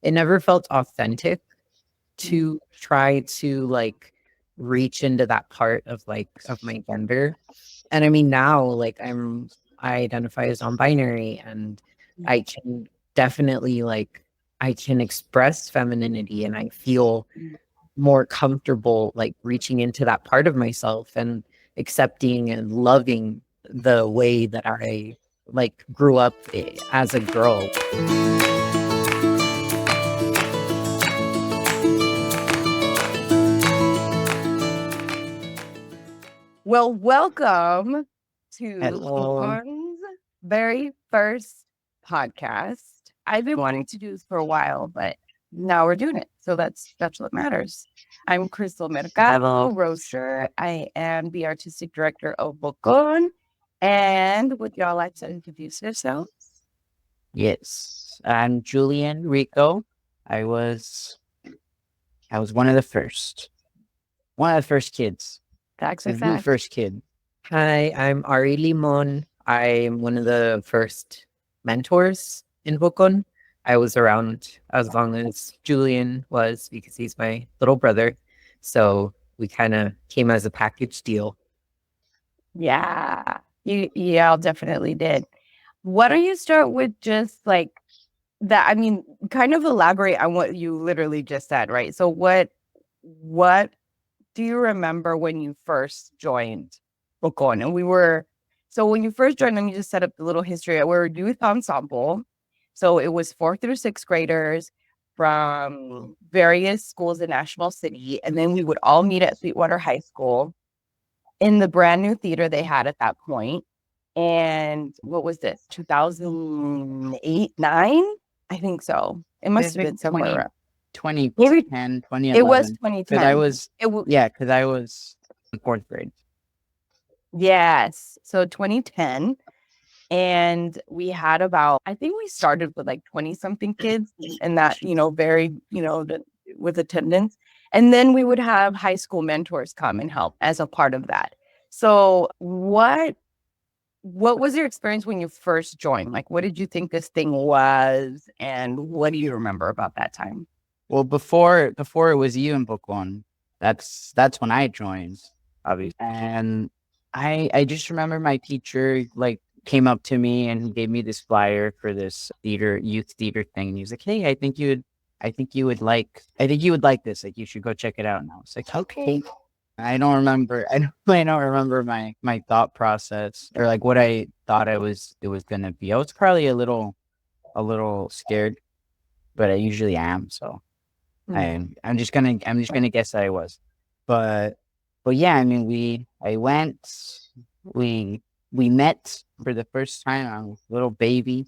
it never felt authentic to try to like reach into that part of like of my gender. And I mean now like I identify as non-binary, and I can definitely like I can express femininity, and I feel more comfortable like reaching into that part of myself and accepting and loving the way that I like grew up as a girl. Well, welcome to Hello. Bocon's very first podcast. I've been wanting to do this for a while, but now we're doing it. So that's what matters. I'm Crystal Mercado, roaster. I am the artistic director of Bocón. And would y'all like to introduce yourselves? Yes, I'm Julian Rico. I was one of the first kids. Facts are The facts. first kid. Hi, I'm Ari Limon. I'm one of the first mentors in Bocón. I was around as long as Julian was because he's my little brother. So we kind of came as a package deal. Yeah, y'all definitely did. Why don't you start with just like that? I mean, kind of elaborate on what you literally just said, right? So what do you remember when you first joined Bocón? And so when you first joined, let me just set up the little history. We're a youth ensemble. So it was 4th through 6th graders from various schools in National City. And then we would all meet at Sweetwater High School in the brand new theater they had at that point. And what was this? 2008, 9? I think so. It must have been somewhere around 2010, 2011. It was 2010. Because I was in 4th grade. Yes. So 2010. And we had I think we started with like 20 something kids, and that, very, with attendance. And then we would have high school mentors come and help as a part of that. So what was your experience when you first joined? Like, what did you think this thing was? And what do you remember about that time? Well, before it was you and Bocón, that's when I joined, obviously. And I just remember my teacher like came up to me and he gave me this flyer for this youth theater thing. And he was like, "Hey, I think you would like this. Like, you should go check it out." And I was like, "Okay." I don't remember my thought process or like what I thought it was gonna be. I was probably a little scared, but I usually am. So I'm just gonna guess that I was. But yeah, I mean, we met for the first time. I was a little baby,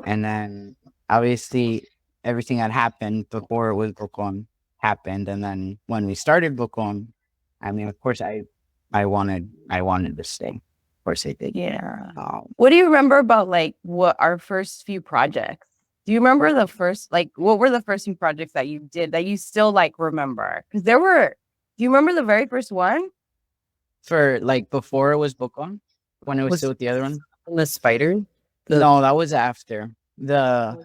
and then obviously everything that happened before it was Bocón happened, and then when we started Bocón, I mean, of course, I wanted to stay. Of course, I did. Yeah. What do you remember about like what our first few projects? Do you remember what were the first few projects that you did that you still like remember? Because do you remember the very first one? For like before it was Bocón, when it was still with the other one? The spider? No, that was after. The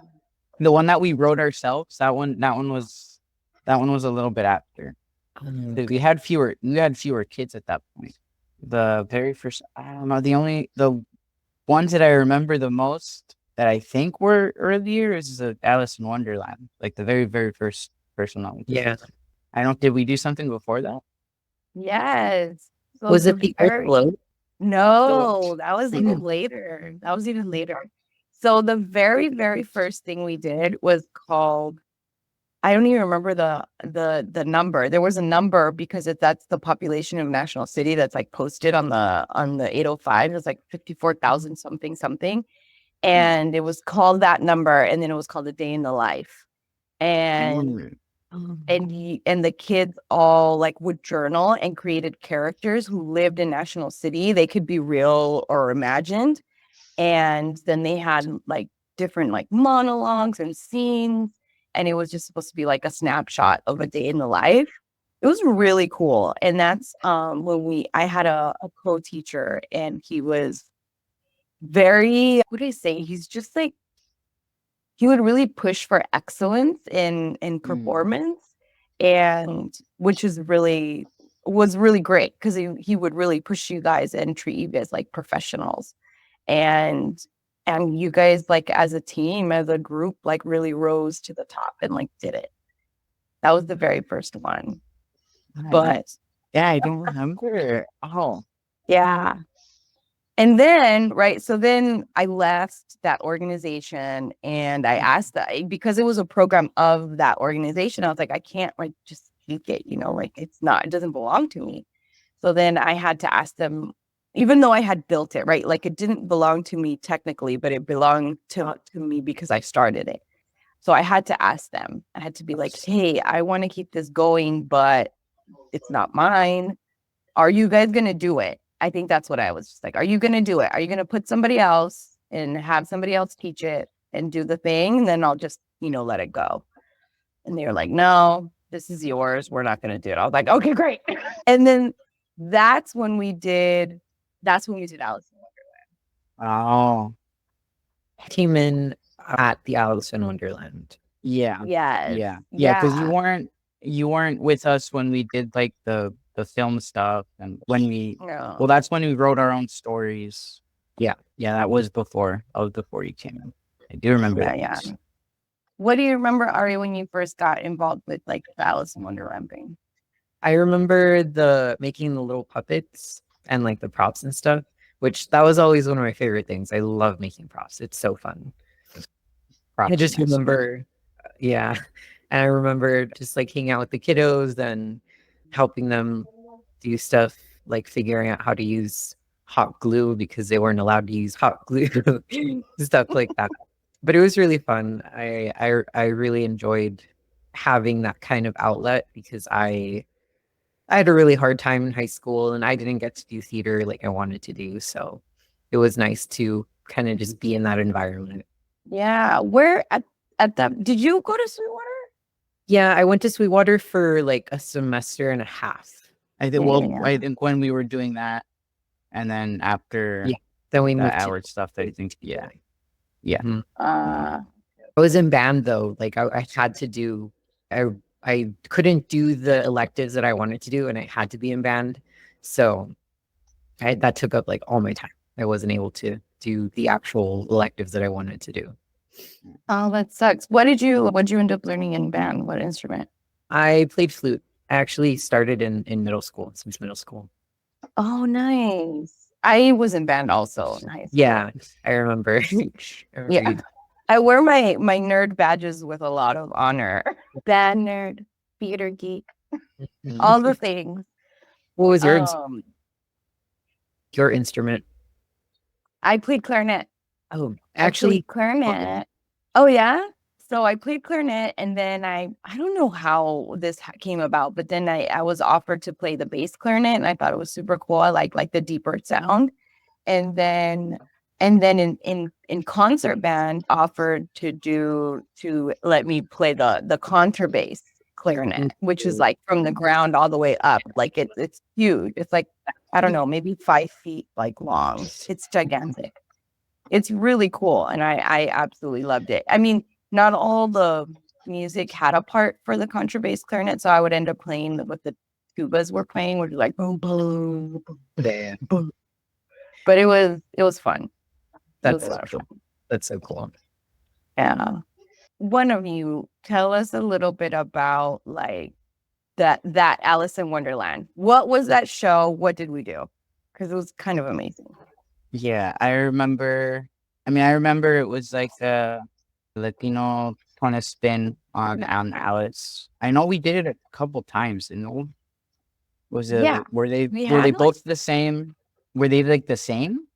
one that we wrote ourselves, that one was a little bit after. We had fewer kids at that point. The very first, I don't know, the ones that I remember the most that I think were earlier is Alice in Wonderland, like the very, very first one. Yeah. Did we do something before that? Yes. So Was it the float? No, that was even later. So the very, very first thing we did was called, I don't even remember the number. There was a number because that's the population of National City that's like posted on the 805. It was like 54,000 something. And it was called that number, and then it was called A Day in the Life. And and the kids all like would journal and created characters who lived in National City. They could be real or imagined. And then they had like different like monologues and scenes. And it was just supposed to be like a snapshot of a day in the life. It was really cool. And that's when I had a co-teacher, and he was very, what do I say? He's just like he would really push for excellence in performance, and which was really great because he would really push you guys and treat you guys like professionals. And you guys, like, as a team, as a group, like, really rose to the top and like did it. That was the very first one. But yeah, I don't remember. Oh, yeah. And then, right, so then I left that organization, and I asked that because it was a program of that organization. I was like, I can't like just take it, like it doesn't belong to me. So then I had to ask them, even though I had built it, right? Like, it didn't belong to me technically, but it belonged to me because I started it. So I had to ask them. I had to be like, hey, I want to keep this going, but it's not mine. Are you guys going to do it? I think that's what I was just like, are you going to do it? Are you going to put somebody else and have somebody else teach it and do the thing? And then I'll just, let it go. And they were like, no, this is yours. We're not going to do it. I was like, okay, great. And then that's when we did Alice in oh, I came in at the Alice in Wonderland. yeah, Wonderland. yeah, Yes. because you weren't with us when we did like the film stuff, and when we No. well, that's when we wrote our own stories. Yeah. That was before you came in. I do remember that. Yeah. What do you remember, Ari, when you first got involved with like the Alice in Wonderland thing? I remember making the little puppets and like the props and stuff, which that was always one of my favorite things. I love making props. It's so fun. I just remember, yeah. And I remember just like hanging out with the kiddos and helping them do stuff like figuring out how to use hot glue because they weren't allowed to use hot glue, stuff like that. But it was really fun. I really enjoyed having that kind of outlet because I had a really hard time in high school and I didn't get to do theater like I wanted to do. So it was nice to kind of just be in that environment. Yeah. Where at that, did you go to Sweetwater? Yeah, I went to Sweetwater for like a semester and a half. I think I think when we were doing that, and then after then we moved our stuff, I think yeah. Mm-hmm. I was in band though. Like I had to do I couldn't do the electives that I wanted to do and I had to be in band. So that took up like all my time. I wasn't able to do the actual electives that I wanted to do. Oh, that sucks. What'd you end up learning in band? What instrument? I played flute. I actually started in middle school, since middle school. Oh, nice. I was in band also in high school. Yeah, I remember. Yeah. I wear my nerd badges with a lot of honor. Band nerd, theater geek, all the things. What was your instrument? I played clarinet. Oh, actually, clarinet. Oh yeah. So I played clarinet, and then I don't know how this came about, but then I was offered to play the bass clarinet, and I thought it was super cool. I like the deeper sound, and then in concert band offered to let me play the contrabass clarinet, which is like from the ground all the way up. Like it's huge. It's like, I don't know, maybe 5 feet like long. It's gigantic. It's really cool, and I absolutely loved it. I mean, not all the music had a part for the contrabass clarinet, so I would end up playing what the tubas were playing, which is like boom, boom, boom, boom. But it was fun. That's so cool. Yeah. One of you tell us a little bit about like that Alice in Wonderland. What was that show? What did we do? Because it was kind of amazing. Yeah, I remember it was like a Latino kind of spin on Alice. I know we did it a couple times, was it? Yeah. Were they both the same? Were they like the same?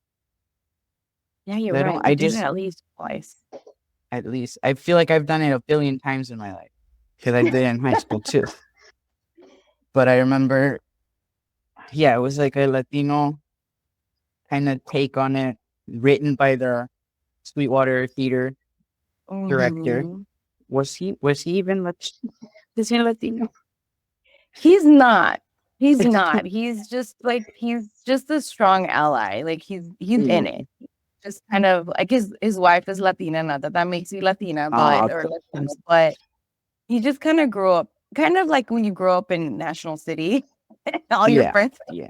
Yeah, you're right. I did it at least twice. At least I feel like I've done it a billion times in my life because I did it in high school too. But I remember, yeah, it was like a Latino kind of take on it, written by the Sweetwater Theater director. Was he even Latino? He's not. He's just a strong ally. Like he's in it. just kind of like his wife is Latina, not that makes you Latina, Oh, but or Latino, but he just kind of grew up kind of like when you grow up in National City, all your yeah, friends yeah,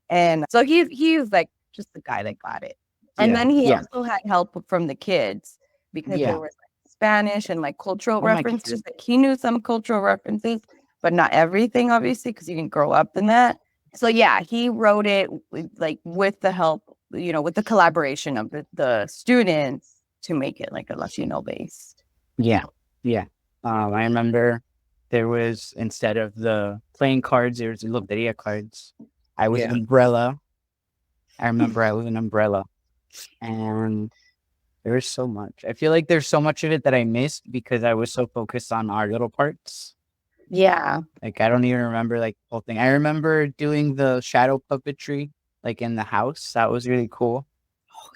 and so he's like just the guy that got it. And yeah, then he yeah, also had help from the kids because there yeah. was like Spanish and like cultural Oh my goodness. references. Like he knew some cultural references, but not everything, obviously, because he didn't grow up in that. So yeah, he wrote it with the help, with the collaboration of the students to make it like a Latino based. Yeah, yeah. I remember there was, instead of the playing cards, there was the loteria cards. I was an umbrella. I remember I was an umbrella, and there was so much. I feel like there's so much of it that I missed because I was so focused on our little parts. Yeah. Like I don't even remember like the whole thing. I remember doing the shadow puppetry like in the house. That was really cool.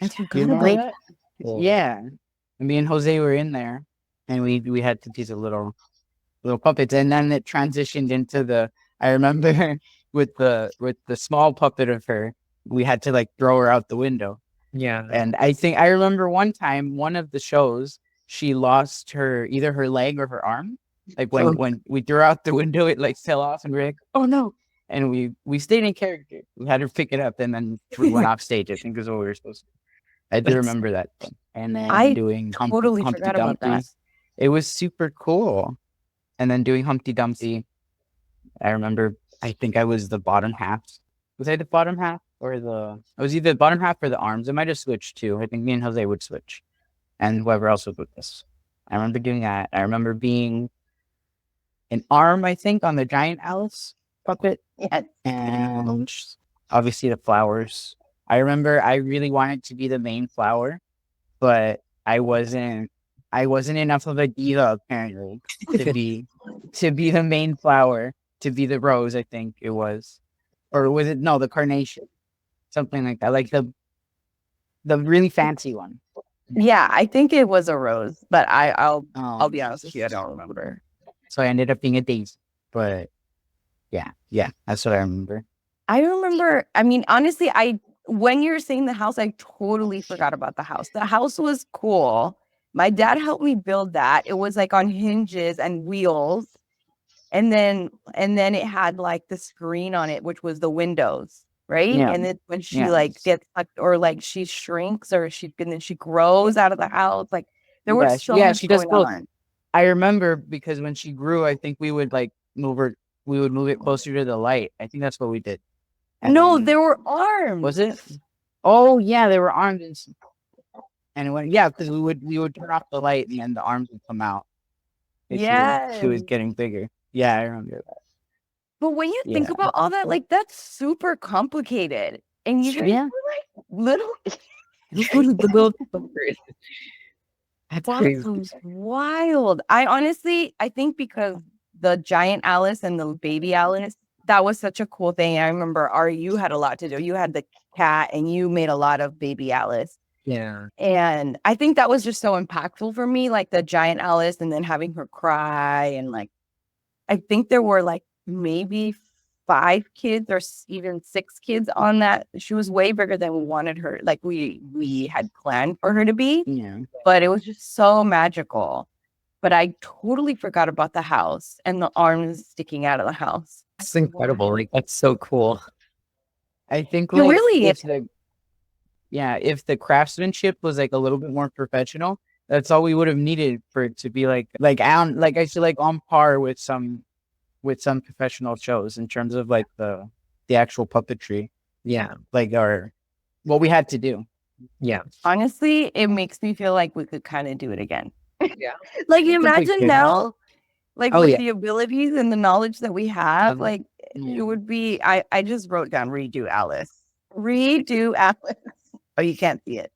I Do you forgot remember about that? Yeah. And me and Jose were in there, and we had to do the little puppets, and then it transitioned into the. I remember with the small puppet of her, we had to like throw her out the window. Yeah. And I think I remember one time, one of the shows, she lost either her leg or her arm. Like when we threw her out the window, it like fell off, and we are like, "Oh no!" And we stayed in character. We had her pick it up, and then we went off stage. I think is what we were supposed to. I do remember that. And then I doing totally Humpty forgot about Dumpty. that. It was super cool. And then doing Humpty Dumpty. I remember. I think I was the bottom half. Was I the bottom half or the? I was either the bottom half or the arms. I might have switched too. I think me and Jose would switch, and whoever else was with us. I remember doing that. I remember being an arm, I think, on the giant Alice puppet, Yes. and obviously the flowers. I remember I really wanted to be the main flower, but I wasn't. I wasn't enough of a diva apparently to be the main flower, to be the rose. I think it was, or was it no the carnation, something like that, like the really fancy one. Yeah, I think it was a rose, but I'll Um, be honest with you, I don't remember. so I ended up being a daisy, but yeah, that's what I remember. I remember, I mean, honestly, when you're saying the house, I totally forgot about the house. The house was cool. My dad helped me build that. It was like on hinges and wheels. And then it had like the screen on it, which was the windows, right? Yeah, And then when she yeah, like gets sucked or like she shrinks or and then she grows out of the house, like there was so yeah. much She does going both. on. I remember because when she grew, I think we would like move her. We would move it closer to the light. I think that's what we did. And No, then, there were arms. was it? Oh yeah, there were arms and it went, yeah, because we would turn off the light and then the arms would come out. And she was Yes. getting bigger. Yeah, I remember that. But when you think Yeah, about all that, like that's super complicated. And you guys yeah. were like little Little bumpers. That's that crazy. was wild. I think because the giant Alice and the baby Alice, that was such a cool thing. I remember Ari, you had a lot to do. You had the cat and you made a lot of baby Alice. Yeah. And I think that was just so impactful for me, like the giant Alice and then having her cry. And like, I think there were like maybe 5 kids or even 6 kids on that. She was way bigger than we wanted her. Like we had planned for her to be, Yeah. but it was just so magical. But I totally forgot about the house and the arms sticking out of the house. It's incredible. Like that's so cool. I think It like really is. if the craftsmanship was like a little bit more professional, that's all we would have needed for it to be like I feel like on par with some professional shows in terms of like the actual puppetry, Yeah. like what we had to do. Yeah. Honestly, it makes me feel like we could kind of do it again. Yeah. Like I think we imagine could. now, like Oh with yeah. the abilities and the knowledge that we have, like Yeah. it would be I just wrote down redo Alice. Redo Alice. Oh, you can't see it.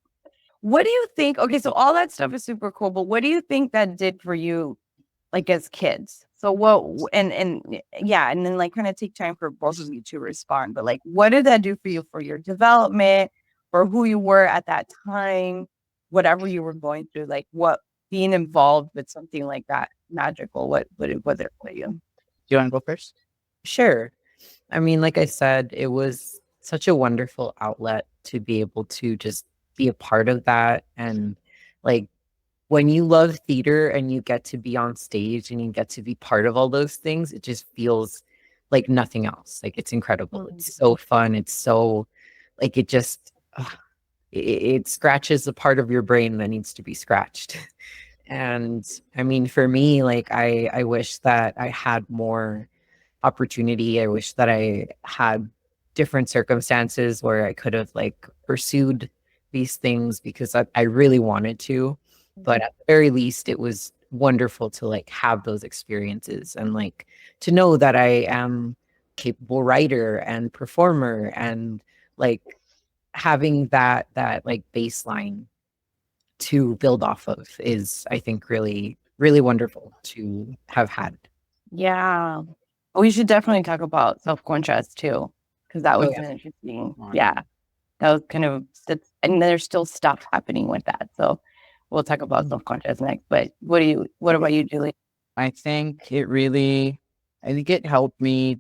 What do you think? Okay, so all that stuff is super cool, but what do you think that did for you like as kids? So and yeah, and then like kind of take time for both of you to respond. But like what did that do for you for your development, for who you were at that time, whatever you were going through, like what being involved with something like that magical, what would it for you? Do you want to go first? Sure. I mean, like I said, it was such a wonderful outlet to be able to just be a part of that. And like when you love theater and you get to be on stage and you get to be part of all those things, it just feels like nothing else. Like it's incredible. It's so fun. It's so like it just it scratches the part of your brain that needs to be scratched. And I mean, for me, like I wish that I had more opportunity. I wish that I had different circumstances where I could have like pursued these things because I really wanted to. But at the very least, it was wonderful to like have those experiences and like to know that I am capable writer and performer and like having that like baseline to build off of is I think really really wonderful to have had. Yeah. We should definitely talk about self-conscious too, because that was Yeah. an interesting. Yeah, that was kind of, and there's still stuff happening with that. So we'll talk about self-conscious next. But what about you, Julie? I think it helped me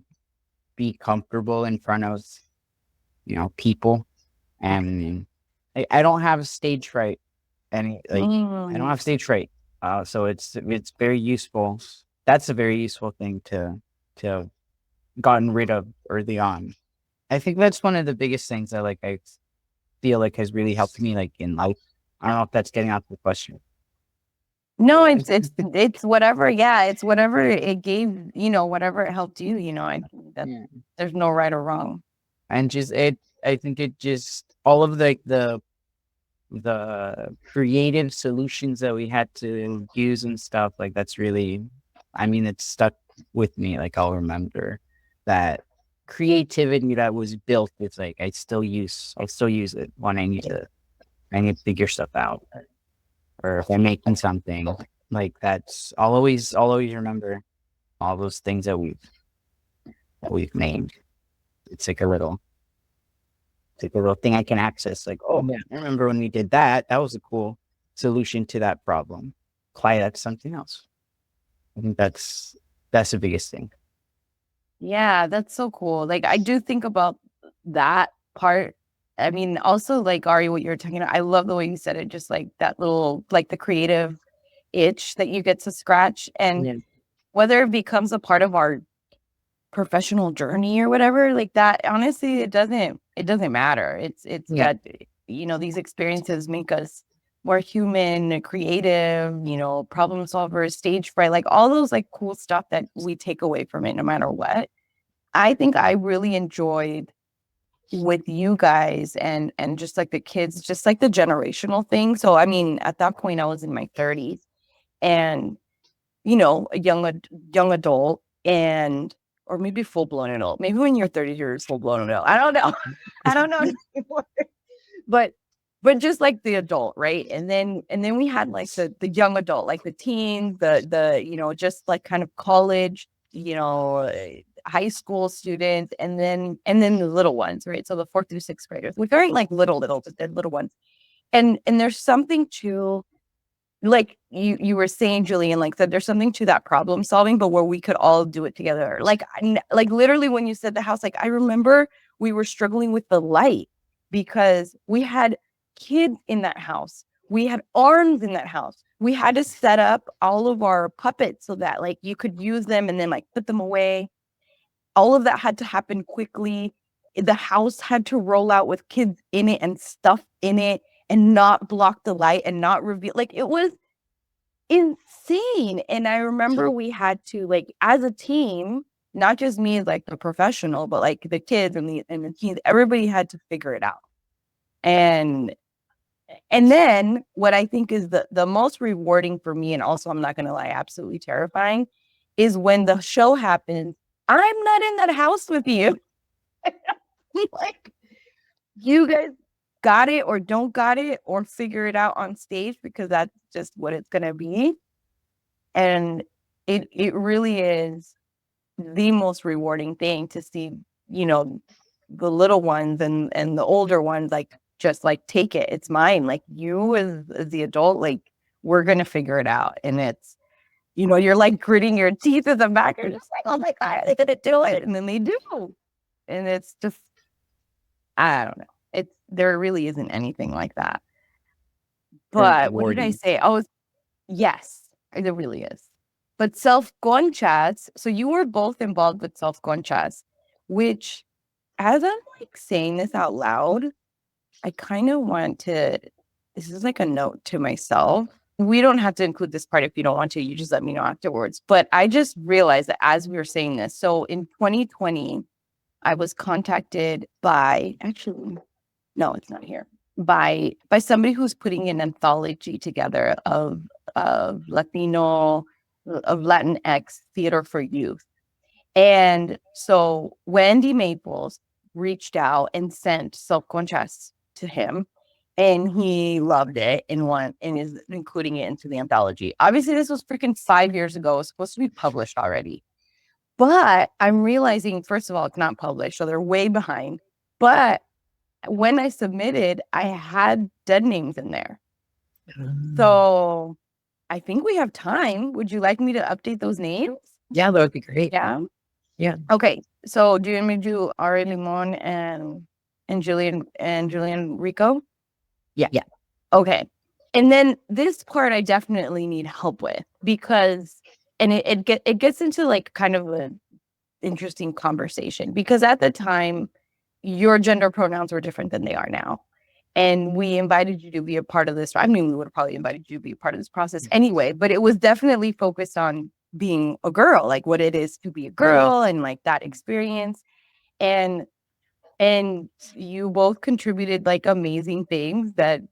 be comfortable in front of, people. And I don't have stage fright. I don't have stage fright. So it's very useful. That's a very useful thing to have gotten rid of early on. I think that's one of the biggest things that I feel like has really helped me like in life. I don't know if that's getting out the question. No, it's whatever. Yeah, it's whatever it gave, whatever it helped you, I think that there's no right or wrong. And I think it just all of the creative solutions that we had to use and stuff, like that's really, I mean, it's stuck with me. Like I'll remember that creativity that was built with like I still use it when I need to figure stuff out, or if I'm making something like that's, I'll always remember all those things that we've made. It's like a little thing I can access. Like, oh man, I remember when we did that. That was a cool solution to that problem. Apply that to something else. I think that's the biggest thing. Yeah, that's so cool. Like I do think about that part. I mean, also like Ari, what you're talking about, I love the way you said it, just like that little, like the creative itch that you get to scratch. And whether it becomes a part of our professional journey or whatever, like that, honestly, it doesn't matter. It's that, these experiences make us more human, creative, problem solvers, stage fright, like all those like cool stuff that we take away from it no matter what. I think I really enjoyed with you guys and just like the kids, just like the generational thing. So I mean, at that point I was in my 30s and a young adult, and or maybe full blown adult. Maybe when you're 30 you're full blown adult. I don't know. I don't know anymore. But just like the adult, right? And then we had like the young adult, like the teens, the just like kind of college, high school students, and then the little ones, right? So the 4th through 6th graders, which aren't like little, but they're little ones. And there's something to, like you were saying, Julian, like that there's something to that problem solving, but where we could all do it together. Like literally when you said the house, like I remember we were struggling with the light because we had kids in that house. We had arms in that house. We had to set up all of our puppets so that like you could use them and then like put them away. All of that had to happen quickly. The house had to roll out with kids in it and stuff in it and not block the light and not reveal. Like it was insane. And I remember we had to, like, as a team, not just me as like the professional, but like the kids and the teens, everybody had to figure it out. And then what I think is the most rewarding for me, and also I'm not gonna lie, absolutely terrifying, is when the show happens, I'm not in that house with you. Like, you guys got it or don't got it or figure it out on stage because that's just what it's gonna be. And it really is the most rewarding thing to see, the little ones and the older ones, like just like take it. It's mine. Like you as the adult, like we're gonna figure it out. And it's, you're like gritting your teeth at the back. You're just like, oh my God, are they gonna do it? And then they do. And it's just, I don't know. There really isn't anything like that. But what did I rewarding. say? Oh, yes, it really is. But self-conchas, so you were both involved with self-conchas, which as I'm like saying this out loud, I kind of want to, this is like a note to myself. We don't have to include this part if you don't want to. You just let me know afterwards. But I just realized that as we were saying this, so in 2020, I was contacted by, actually, no, it's not here, by somebody who's putting an anthology together of Latino, of Latinx theater for youth. And so Wendy Maples reached out and sent Self Conchas to him, and he loved it and is including it into the anthology. Obviously, this was freaking 5 years ago. It was supposed to be published already. But I'm realizing, first of all, it's not published, so they're way behind. But when I submitted, I had dead names in there. So I think we have time. Would you like me to update those names? Yeah, that would be great. Yeah. Yeah. Okay. So do you want me to do Ari Limon and Julian Rico? Yeah. Yeah. Okay. And then this part I definitely need help with because it gets into like kind of an interesting conversation because at the time your gender pronouns were different than they are now. And we invited you to be a part of this. I mean, we would have probably invited you to be a part of this process anyway, but it was definitely focused on being a girl, like what it is to be a girl and like that experience. And you both contributed like amazing things that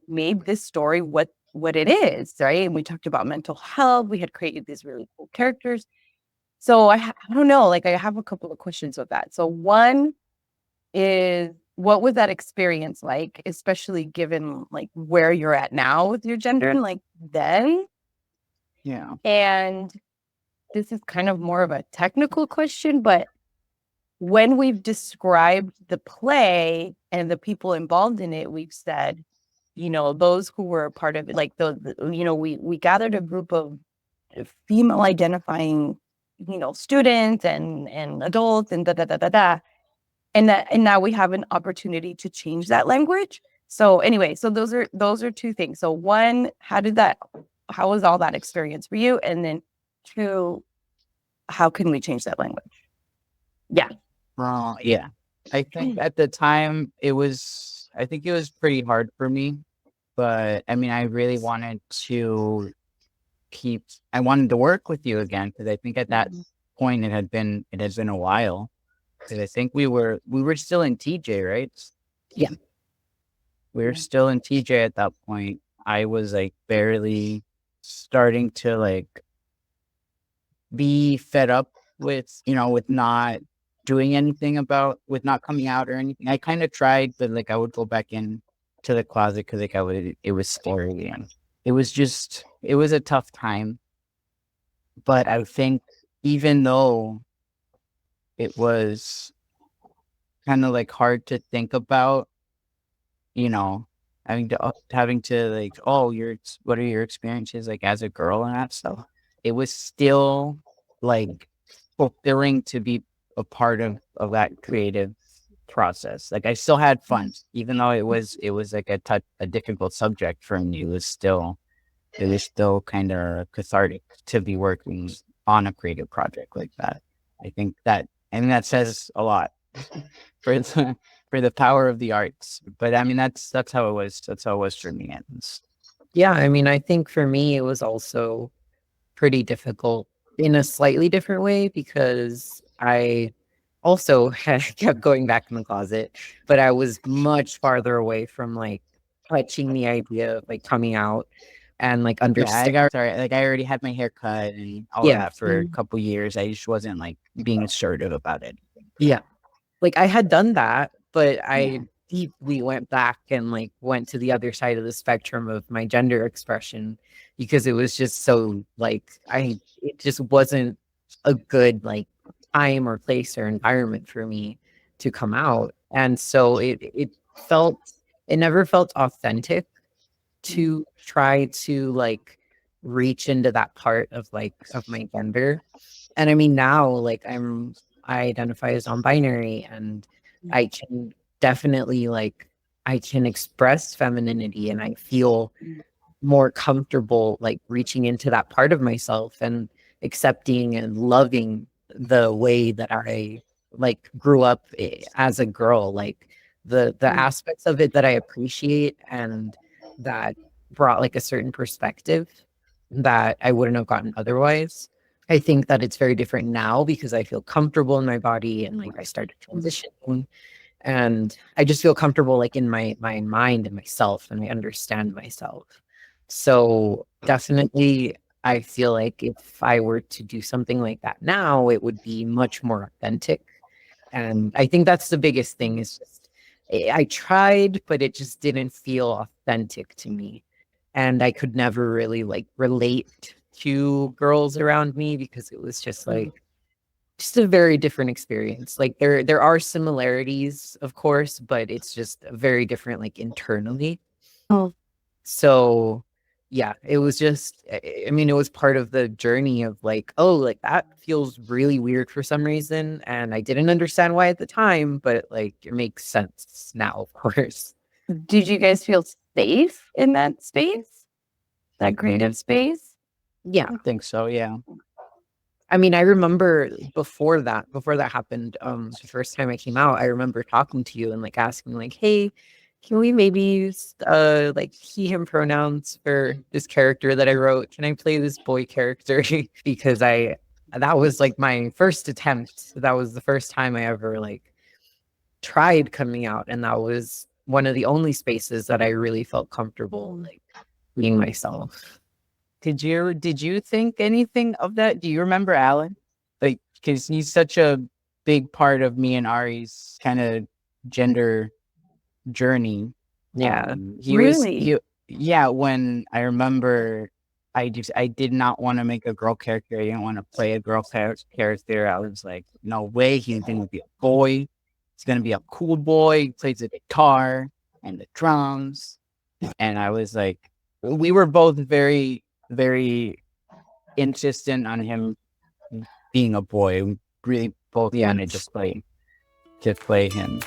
made this story what it is, right? And we talked about mental health. We had created these really cool characters. So I don't know, like I have a couple of questions with that. So one is what was that experience like, especially given like where you're at now with your gender and like then? Yeah. And this is kind of more of a technical question, but when we've described the play and the people involved in it, we've said, you know, those who were a part of it, like you know, we gathered a group of female identifying, you know, students and adults and da da da da da. And now we have an opportunity to change that language. So anyway, so those are two things. So one, how was all that experience for you? And then two, how can we change that language? Yeah. Yeah. I think at the time I think it was pretty hard for me, but I mean, I really wanted to I wanted to work with you again because I think at that point it had been a while. Because I think we were still in TJ, right? Yeah. We were still in TJ at that point. I was like barely starting to like be fed up with, you know, with not doing anything with not coming out or anything. I kind of tried, but like I would go back in to the closet because like it was scary and it was a tough time. But I think even though it was kind of like hard to think about, you know, having to like, oh, what are your experiences like as a girl and that stuff. It was still like fulfilling to be a part of that creative process. Like I still had fun, even though it was like a difficult subject for me. It was still kind of cathartic to be working on a creative project like that. I think that says a lot for the power of the arts. But I mean, that's how it was. That's how it was for me. Yeah, I mean, I think for me it was also pretty difficult in a slightly different way because I also kept going back in the closet, but I was much farther away from like touching the idea of like coming out and like Yeah, understand. like I already had my hair cut and all of that for a couple years. I just wasn't like being assertive about it. Yeah. Like I had done that, but I deeply went back and like went to the other side of the spectrum of my gender expression because it was just so like it just wasn't a good like time or place or environment for me to come out. And so it never felt authentic to try to like reach into that part of like of my gender. And I mean now like I identify as non-binary and I can definitely like I can express femininity and I feel more comfortable like reaching into that part of myself and accepting and loving the way that I like grew up as a girl, like the aspects of it that I appreciate and that brought like a certain perspective that I wouldn't have gotten otherwise. I think that it's very different now because I feel comfortable in my body and like I started transitioning and I just feel comfortable like in my mind and myself and I understand myself. So definitely I feel like if I were to do something like that now, it would be much more authentic. And I think that's the biggest thing is just I tried, but it just didn't feel authentic to me. And I could never really like relate to girls around me because it was just a very different experience. Like there are similarities, of course, but it's just very different like internally. Oh. So yeah, it was just I mean, it was part of the journey of like, oh, like that feels really weird for some reason. And I didn't understand why at the time, but like it makes sense now, of course. Did you guys feel safe in that space? That creative space? Yeah. I think so. Yeah. I mean, I remember before that happened, the first time I came out, I remember talking to you and like asking like, hey, can we maybe use like he him pronouns for this character that I wrote? Can I play this boy character? Because that was like my first attempt. That was the first time I ever like tried coming out. And that was one of the only spaces that I really felt comfortable like being myself. Did you think anything of that? Do you remember Alan? Like, because he's such a big part of me and Ari's kind of gender journey. Yeah. Yeah. When I remember, I did not want to make a girl character. I didn't want to play a girl character. I was like, no way. He's going to be a boy. He's going to be a cool boy. He plays the guitar and the drums. And I was like, we were both very, very insistent on him being a boy. We really both wanted to play him.